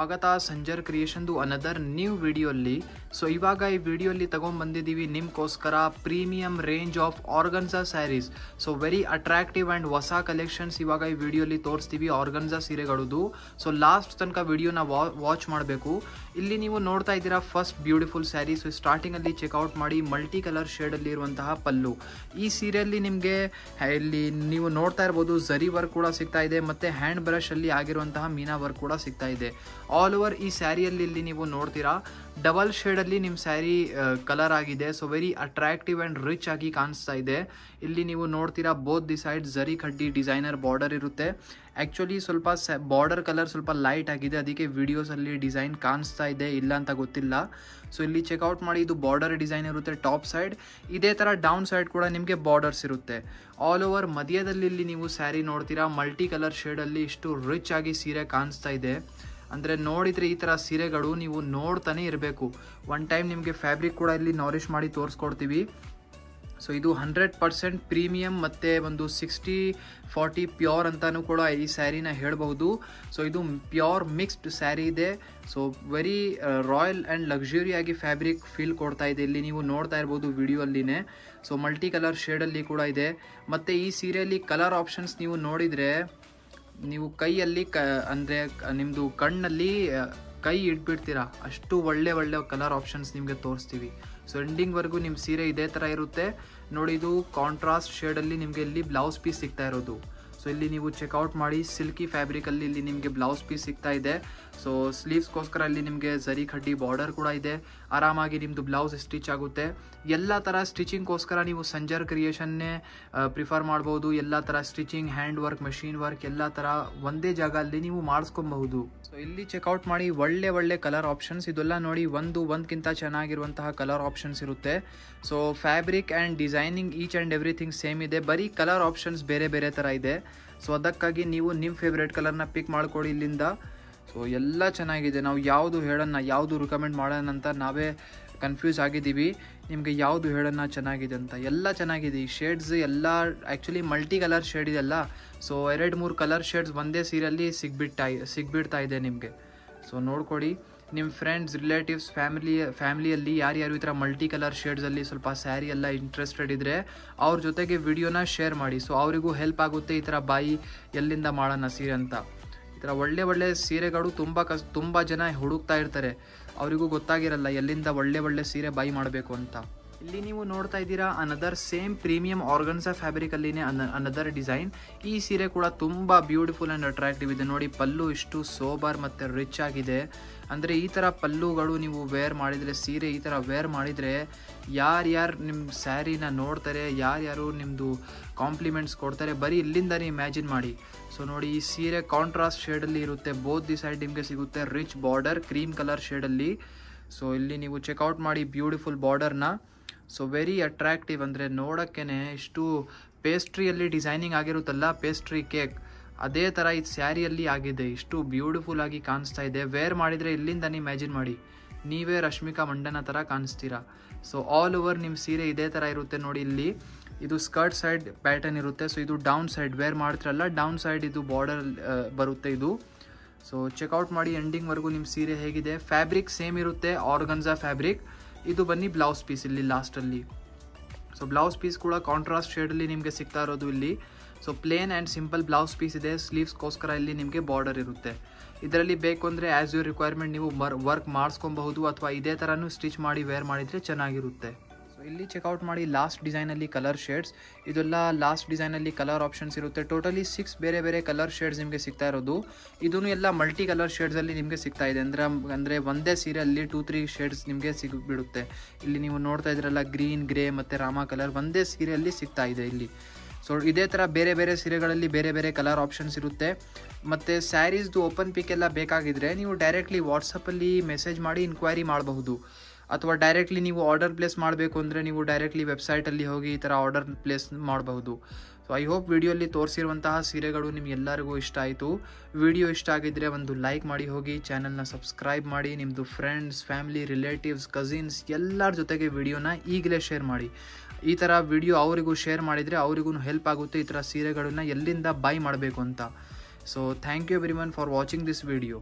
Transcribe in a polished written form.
ಸ್ವಾಗತ ಸಂಜರ್ ಕ್ರಿಯೇಷನ್ದು another new ವಿಡಿಯೋಲ್ಲಿ. ಸೊ ಇವಾಗ ಈ ವಿಡಿಯೋಲ್ಲಿ ತಗೊಂಡ್ಬಂದಿದ್ದೀವಿ ನಿಮ್ಗೋಸ್ಕರ premium range of organza saris. So very attractive and ಹೊಸ ಕಲೆಕ್ಷನ್ಸ್ ಇವಾಗ ಈ ವಿಡಿಯೋಲಿ ತೋರಿಸ್ತೀವಿ ಆರ್ಗನ್ಸಾ ಸೀರೆಗಳದು. ಸೊ ಲಾಸ್ಟ್ ತನಕ ವಿಡಿಯೋನ ವಾಚ್ ಮಾಡಬೇಕು. ಇಲ್ಲಿ ನೀವು ನೋಡ್ತಾ ಇದ್ದೀರಾ ಫಸ್ಟ್ ಬ್ಯೂಟಿಫುಲ್ ಸ್ಯಾರಿ. ಸೊ ಸ್ಟಾರ್ಟಿಂಗಲ್ಲಿ ಚೆಕ್ಔಟ್ ಮಾಡಿ ಮಲ್ಟಿ ಕಲರ್ ಶೇಡಲ್ಲಿ ಇರುವಂತಹ ಪಲ್ಲು. ಈ ಸೀರೆಯಲ್ಲಿ ನಿಮಗೆ ಇಲ್ಲಿ ನೀವು ನೋಡ್ತಾ ಇರ್ಬೋದು ಝರಿ ವರ್ಕ್ ಕೂಡ ಸಿಗ್ತಾ ಇದೆ, ಮತ್ತು ಹ್ಯಾಂಡ್ ಬ್ರಷ್ ಅಲ್ಲಿ ಆಗಿರುವಂತಹ ಮೀನಾ ವರ್ಕ್ ಕೂಡ ಸಿಗ್ತಾ ಇದೆ. ಆಲ್ ಓವರ್ ಈ ಸ್ಯಾರಿಯಲ್ಲಿ ಇಲ್ಲಿ ನೀವು ನೋಡ್ತೀರಾ ಡಬಲ್ ಶೇಡಲ್ಲಿ ನಿಮ್ಮ ಸ್ಯಾರಿ ಕಲರ್ ಆಗಿದೆ. So very attractive and rich ಆಗಿ ಕಾಣಿಸ್ತಾ ಇದೆ. ಇಲ್ಲಿ ನೀವು ನೋಡ್ತೀರಾ ಬೋತ್ ದಿ ಸೈಡ್ ಝರಿ ಕಡ್ಡಿ ಡಿಸೈನರ್ ಬಾರ್ಡರ್ ಇರುತ್ತೆ. ಆ್ಯಕ್ಚುಲಿ ಸ್ವಲ್ಪ ಬಾರ್ಡರ್ ಕಲರ್ ಸ್ವಲ್ಪ ಲೈಟ್ ಆಗಿದೆ, ಅದಕ್ಕೆ ವಿಡಿಯೋಸಲ್ಲಿ ಡಿಸೈನ್ ಕಾಣಿಸ್ತಾ ಇದೆ, ಇಲ್ಲ ಅಂತ ಗೊತ್ತಿಲ್ಲ. ಸೊ ಇಲ್ಲಿ ಚೆಕ್ಔಟ್ ಮಾಡಿ ಇದು ಬಾರ್ಡರ್ ಡಿಸೈನ್ ಇರುತ್ತೆ ಟಾಪ್ ಸೈಡ್. ಇದೇ ಥರ ಡೌನ್ ಸೈಡ್ ಕೂಡ ನಿಮಗೆ ಬಾರ್ಡರ್ಸ್ ಇರುತ್ತೆ. ಆಲ್ ಓವರ್ ಮಧ್ಯದಲ್ಲಿ ಇಲ್ಲಿ ನೀವು ಸ್ಯಾರಿ ನೋಡ್ತೀರಾ ಮಲ್ಟಿ ಕಲರ್ ಶೇಡಲ್ಲಿ ಇಷ್ಟು ರಿಚ್ ಆಗಿ ಸೀರೆ ಕಾಣಿಸ್ತಾ ಇದೆ. ಅಂದರೆ ನೋಡಿದರೆ ಈ ಥರ ಸೀರೆಗಳು ನೀವು ನೋಡ್ತಾನೆ ಇರಬೇಕು. ಒನ್ ಟೈಮ್ ನಿಮಗೆ ಫ್ಯಾಬ್ರಿಕ್ ಕೂಡ ಇಲ್ಲಿ ನಾರಿಶ್ ಮಾಡಿ ತೋರಿಸ್ಕೊಡ್ತೀವಿ. ಸೊ ಇದು 100% ಪ್ರೀಮಿಯಮ್ ಮತ್ತು ಒಂದು 60-40 ಪ್ಯೂರ್ ಅಂತಲೂ ಕೂಡ ಈ ಸ್ಯಾರಿನ ಹೇಳ್ಬಹುದು. ಸೊ ಇದು ಪ್ಯೂರ್ ಮಿಕ್ಸ್ಡ್ ಸ್ಯಾರಿ ಇದೆ. ಸೊ ವೆರಿ ರಾಯಲ್ ಆ್ಯಂಡ್ ಲಕ್ಸುರಿಯಾಗಿ ಫ್ಯಾಬ್ರಿಕ್ ಫೀಲ್ ಕೊಡ್ತಾ ಇದೆ. ಇಲ್ಲಿ ನೀವು ನೋಡ್ತಾ ಇರ್ಬೋದು ವಿಡಿಯೋಲ್ಲಿನೇ. ಸೊ ಮಲ್ಟಿ ಕಲರ್ ಶೇಡಲ್ಲಿ ಕೂಡ ಇದೆ. ಮತ್ತು ಈ ಸೀರೆಯಲ್ಲಿ ಕಲರ್ ಆಪ್ಷನ್ಸ್ ನೀವು ನೋಡಿದರೆ ನೀವು ಕೈಯಲ್ಲಿ ಅಂದರೆ ನಿಮ್ಮದು ಕಣ್ಣಲ್ಲಿ ಕೈ ಇಟ್ಬಿಡ್ತೀರಾ, ಅಷ್ಟು ಒಳ್ಳೆ ಕಲರ್ ಆಪ್ಷನ್ಸ್ ನಿಮಗೆ ತೋರಿಸ್ತೀವಿ. ಸೊ ಎಂಡಿಂಗ್ವರೆಗೂ ನಿಮ್ಮ ಸೀರೆ ಇದೇ ಥರ ಇರುತ್ತೆ ನೋಡಿ. ಇದು ಕಾಂಟ್ರಾಸ್ಟ್ ಶೇಡಲ್ಲಿ ನಿಮಗೆ ಇಲ್ಲಿ ಬ್ಲೌಸ್ ಪೀಸ್ ಸಿಗ್ತಾ ಇರೋದು. ಸೊ ಇಲ್ಲಿ ನೀವು ಚೆಕ್ಔಟ್ ಮಾಡಿ ಸಿಲ್ಕಿ ಫ್ಯಾಬ್ರಿಕಲ್ಲಿ ಇಲ್ಲಿ ನಿಮಗೆ ಬ್ಲೌಸ್ ಪೀಸ್ ಸಿಗ್ತಾ ಇದೆ. ಸೊ ಸ್ಲೀವ್ಸ್ಗೋಸ್ಕರ ಇಲ್ಲಿ ನಿಮಗೆ ಝರಿ ಖಡ್ಡಿ ಬಾರ್ಡರ್ ಕೂಡ ಇದೆ. ಆರಾಮಾಗಿ ನಿಮ್ಮದು ಬ್ಲೌಸ್ ಸ್ಟಿಚ್ ಆಗುತ್ತೆ. ಎಲ್ಲ ಥರ ಸ್ಟಿಚಿಂಗ್ಗೋಸ್ಕರ ನೀವು ಸಂಜರ್ ಕ್ರಿಯೇಷನ್ನೇ ಪ್ರಿಫರ್ ಮಾಡ್ಬೋದು. ಎಲ್ಲ ಥರ stitching, hand work, machine work ಎಲ್ಲ ಥರ ಒಂದೇ ಜಾಗ ಅಲ್ಲಿ ನೀವು ಮಾಡಿಸ್ಕೊಬಹುದು. ಸೊ ಇಲ್ಲಿ ಚೆಕ್ಔಟ್ ಮಾಡಿ ಒಳ್ಳೆ ಕಲರ್ ಆಪ್ಷನ್ಸ್ ಇದೆಲ್ಲ ನೋಡಿ. ಒಂದಕ್ಕಿಂತ ಚೆನ್ನಾಗಿರುವಂತಹ ಕಲರ್ ಆಪ್ಷನ್ಸ್ ಇರುತ್ತೆ. So fabric and designing each and everything same ಇದೆ, ಬರೀ ಕಲರ್ ಆಪ್ಷನ್ಸ್ ಬೇರೆ ಥರ ಇದೆ. ಸೊ ಅದಕ್ಕಾಗಿ ನೀವು ನಿಮ್ಮ ಫೇವ್ರೇಟ್ ಕಲರ್ನ ಪಿಕ್ ಮಾಡ್ಕೊಳ್ಳಿ ಇಲ್ಲಿಂದ. ಸೊ ಎಲ್ಲ ಚೆನ್ನಾಗಿದೆ. ನಾವು ಯಾವುದು ಹೇಳೋಣ, ಯಾವುದು ರಿಕಮೆಂಡ್ ಮಾಡೋಣ ಅಂತ ನಾವೇ ಕನ್ಫ್ಯೂಸ್ ಆಗಿದ್ದೀವಿ. ನಿಮಗೆ ಯಾವುದು ಹೇಳೋಣ ಚೆನ್ನಾಗಿದೆ ಅಂತ. ಎಲ್ಲ ಚೆನ್ನಾಗಿದೆ. ಈ ಶೇಡ್ಸ್ ಎಲ್ಲ ಆ್ಯಕ್ಚುಲಿ ಮಲ್ಟಿ ಕಲರ್ ಶೇಡ್ ಇದೆಲ್ಲ. ಸೊ 2-3 ಕಲರ್ ಶೇಡ್ಸ್ ಒಂದೇ ಸೀರೆಯಲ್ಲಿ ಸಿಗ್ಬಿಡ್ತಾ ಇದೆ ನಿಮಗೆ. ಸೊ ನೋಡ್ಕೊಡಿ. ನಿಮ್ಮ ಫ್ರೆಂಡ್ಸ್, ರಿಲೇಟಿವ್ಸ್, ಫ್ಯಾಮಿಲಿಯಲ್ಲಿ ಯಾರ್ಯಾರು ಈ ಥರ ಮಲ್ಟಿ ಕಲರ್ ಶೇಡ್ಸಲ್ಲಿ ಸ್ವಲ್ಪ ಸ್ಯಾರಿ ಎಲ್ಲ ಇಂಟ್ರೆಸ್ಟೆಡ್ ಇದ್ದರೆ ಅವ್ರ ಜೊತೆಗೆ ವಿಡಿಯೋನ ಶೇರ್ ಮಾಡಿ. ಸೊ ಅವರಿಗೂ ಹೆಲ್ಪ್ ಆಗುತ್ತೆ ಈ ಥರ ಎಲ್ಲಿಂದ ಮಾಡೋಣ ಸೀರೆ ಅಂತ. ಈ ಥರ ಒಳ್ಳೆ ಸೀರೆಗಳು ತುಂಬ ಜನ ಹುಡುಕ್ತಾ ಇರ್ತಾರೆ, ಅವರಿಗೂ ಗೊತ್ತಾಗಿರಲ್ಲ ಎಲ್ಲಿಂದ ಒಳ್ಳೆ ಸೀರೆ ಬೈ ಮಾಡಬೇಕು ಅಂತ. ಇಲ್ಲಿ ನೀವು ನೋಡ್ತಾ ಇದ್ದೀರಾ ಅನದರ್ ಸೇಮ್ ಪ್ರೀಮಿಯಂ ಆರ್ಗನ್ಸಾ ಫ್ಯಾಬ್ರಿಕಲ್ಲಿನೇ ಅನದರ್ ಡಿಸೈನ್. ಈ ಸೀರೆ ಕೂಡ ತುಂಬ ಬ್ಯೂಟಿಫುಲ್ ಆ್ಯಂಡ್ ಅಟ್ರಾಕ್ಟಿವ್ ಇದೆ ನೋಡಿ. ಪಲ್ಲು ಇಷ್ಟು ಸೋಬರ್ ಮತ್ತು ರಿಚ್ ಆಗಿದೆ. ಅಂದರೆ ಈ ಥರ ಪಲ್ಲುಗಳು ನೀವು ವೇರ್ ಮಾಡಿದರೆ, ಸೀರೆ ಈ ಥರ ವೇರ್ ಮಾಡಿದರೆ ಯಾರ್ಯಾರು ನಿಮ್ಮ ಸ್ಯಾರಿನ ನೋಡ್ತಾರೆ, ಯಾರ್ಯಾರು ನಿಮ್ಮದು ಕಾಂಪ್ಲಿಮೆಂಟ್ಸ್ ಕೊಡ್ತಾರೆ, ಬರೀ ಇಲ್ಲಿಂದನೇ ಇಮ್ಯಾಜಿನ್ ಮಾಡಿ. ಸೊ ನೋಡಿ ಈ ಸೀರೆ ಕಾಂಟ್ರಾಸ್ಟ್ ಶೇಡಲ್ಲಿ ಇರುತ್ತೆ. ಬೋತ್ ದಿ ಸೈಡ್ ನಿಮಗೆ ಸಿಗುತ್ತೆ ರಿಚ್ ಬಾರ್ಡರ್ ಕ್ರೀಮ್ ಕಲರ್ ಶೇಡಲ್ಲಿ. ಸೊ ಇಲ್ಲಿ ನೀವು ಚೆಕ್ಔಟ್ ಮಾಡಿ ಬ್ಯೂಟಿಫುಲ್ ಬಾರ್ಡರ್ನ. ಸೊ ವೆರಿ ಅಟ್ರಾಕ್ಟಿವ್, ಅಂದರೆ ನೋಡೋಕ್ಕೇ ಇಷ್ಟು ಪೇಸ್ಟ್ರಿಯಲ್ಲಿ ಡಿಸೈನಿಂಗ್ ಆಗಿರುತ್ತಲ್ಲ, ಪೇಸ್ಟ್ರಿ ಕೇಕ್, ಅದೇ ಥರ ಈ ಸ್ಯಾರಿಯಲ್ಲಿ ಆಗಿದೆ. ಇಷ್ಟು ಬ್ಯೂಟಿಫುಲ್ ಆಗಿ ಕಾಣಿಸ್ತಾ ಇದೆ. ವೇರ್ ಮಾಡಿದರೆ ಇಲ್ಲಿಂದನೇ ಇಮ್ಯಾಜಿನ್ ಮಾಡಿ ನೀವೇ ರಶ್ಮಿಕಾ ಮಂಡನ ಥರ ಕಾಣಿಸ್ತೀರಾ. ಸೊ ಆಲ್ ಓವರ್ ನಿಮ್ಮ ಸೀರೆ ಇದೇ ಥರ ಇರುತ್ತೆ ನೋಡಿ. ಇಲ್ಲಿ ಇದು ಸ್ಕರ್ಟ್ ಸೈಡ್ ಪ್ಯಾಟರ್ನ್ ಇರುತ್ತೆ. ಸೊ ಇದು ಡೌನ್ ಸೈಡ್ ವೇರ್ ಮಾಡ್ತಿರಲ್ಲ, ಡೌನ್ ಸೈಡ್ ಇದು ಬಾರ್ಡರ್ ಬರುತ್ತೆ ಇದು. ಸೊ ಚೆಕ್ಔಟ್ ಮಾಡಿ ಎಂಡಿಂಗ್ವರೆಗೂ ನಿಮ್ಮ ಸೀರೆ ಹೇಗಿದೆ. ಫ್ಯಾಬ್ರಿಕ್ ಸೇಮ್ ಇರುತ್ತೆ, ಆರ್ಗನ್ಸಾ ಫ್ಯಾಬ್ರಿಕ್. ಇದು ಬನ್ನಿ ಬ್ಲೌಸ್ ಪೀಸ್ ಇಲ್ಲಿ ಲಾಸ್ಟಲ್ಲಿ. ಸೊ ಬ್ಲೌಸ್ ಪೀಸ್ ಕೂಡ ಕಾಂಟ್ರಾಸ್ಟ್ ಶೇಡಲ್ಲಿ ನಿಮಗೆ ಸಿಗ್ತಾ ಇರೋದು ಇಲ್ಲಿ. So plain and simple blouse piece ಇದೆ. ಸ್ಲೀವ್ಸ್ಗೋಸ್ಕರ ಇಲ್ಲಿ ನಿಮಗೆ ಬಾರ್ಡರ್ ಇರುತ್ತೆ. ಇದರಲ್ಲಿ ಬೇಕು ಅಂದರೆ ಆ್ಯಸ್ ಯುವರ್ ರಿಕ್ವೈರ್ಮೆಂಟ್ ನೀವು ವರ್ಕ್ ಮಾಡಿಸ್ಕೊಬಹುದು, ಅಥವಾ ಇದೇ ಥರನೂ ಸ್ಟಿಚ್ ಮಾಡಿ ವೇರ್ ಮಾಡಿದರೆ ಚೆನ್ನಾಗಿರುತ್ತೆ. ಸೊ ಇಲ್ಲಿ ಚೆಕ್ಔಟ್ ಮಾಡಿ ಲಾಸ್ಟ್ ಡಿಸೈನಲ್ಲಿ ಕಲರ್ ಶೇಡ್ಸ್. ಇದೆಲ್ಲ ಲಾಸ್ಟ್ ಡಿಸೈನಲ್ಲಿ ಕಲರ್ ಆಪ್ಷನ್ಸ್ ಇರುತ್ತೆ. ಟೋಟಲಿ 6 ಬೇರೆ ಕಲರ್ ಶೇಡ್ಸ್ ನಿಮಗೆ ಸಿಗ್ತಾ ಇರೋದು. ಇದೂ ಎಲ್ಲ ಮಲ್ಟಿ ಕಲರ್ ಶೇಡ್ಸಲ್ಲಿ ನಿಮಗೆ ಸಿಗ್ತಾ ಇದೆ. ಅಂದರೆ ಒಂದೇ ಸೀರೆಯಲ್ಲಿ 2-3 ಶೇಡ್ಸ್ ನಿಮಗೆ ಸಿಗ್ಬಿಡುತ್ತೆ. ಇಲ್ಲಿ ನೀವು ನೋಡ್ತಾ ಇದ್ರಲ್ಲ ಗ್ರೀನ್, ಗ್ರೇ ಮತ್ತು ರಾಮ ಕಲರ್ ಒಂದೇ ಸೀರೆಯಲ್ಲಿ ಸಿಗ್ತಾ ಇದೆ ಇಲ್ಲಿ. ಸೊ ಇದೇ ಥರ ಬೇರೆ ಸೀರೆಗಳಲ್ಲಿ ಬೇರೆ ಕಲರ್ ಆಪ್ಷನ್ಸ್ ಇರುತ್ತೆ. ಮತ್ತು ಸ್ಯಾರೀಸ್ದು ಓಪನ್ ಪಿಕ್ ಎಲ್ಲ ಬೇಕಾಗಿದ್ದರೆ ನೀವು ಡೈರೆಕ್ಟ್ಲಿ ವಾಟ್ಸಪ್ಪಲ್ಲಿ ಮೆಸೇಜ್ ಮಾಡಿ ಇನ್ಕ್ವೈರಿ ಮಾಡಬಹುದು. ಅಥವಾ ಡೈರೆಕ್ಟ್ಲಿ ನೀವು ಆರ್ಡರ್ ಪ್ಲೇಸ್ ಮಾಡಬೇಕು ಅಂದರೆ ನೀವು ಡೈರೆಕ್ಟ್ಲಿ ವೆಬ್ಸೈಟಲ್ಲಿ ಹೋಗಿ ಈ ಥರ ಆರ್ಡರ್ ಪ್ಲೇಸ್ ಮಾಡಬಹುದು. ಸೊ ಐ ಹೋಪ್ ವಿಡಿಯೋಲಿ ತೋರಿಸಿರುವಂತಹ ಸೀರೆಗಳು ನಿಮಗೆಲ್ಲರಿಗೂ ಇಷ್ಟ ಆಯಿತು. ವಿಡಿಯೋ ಇಷ್ಟ ಆಗಿದ್ದರೆ ಒಂದು ಲೈಕ್ ಮಾಡಿ ಹೋಗಿ, ಚಾನಲ್ನ ಸಬ್ಸ್ಕ್ರೈಬ್ ಮಾಡಿ, ನಿಮ್ಮದು ಫ್ರೆಂಡ್ಸ್, ಫ್ಯಾಮಿಲಿ, ರಿಲೇಟಿವ್ಸ್, ಕಸಿನ್ಸ್ ಎಲ್ಲರ ಜೊತೆಗೆ ವಿಡಿಯೋನ ಈಗಲೇ ಶೇರ್ ಮಾಡಿ. ಈ ಥರ ವಿಡಿಯೋ ಅವರಿಗೂ ಶೇರ್ ಮಾಡಿದರೆ ಅವರಿಗೂ ಹೆಲ್ಪ್ ಆಗುತ್ತೆ ಈ ಥರ ಸೀರೆಗಳನ್ನ ಎಲ್ಲಿಂದ ಬೈ ಮಾಡಬೇಕು ಅಂತ. So thank you everyone for watching this video.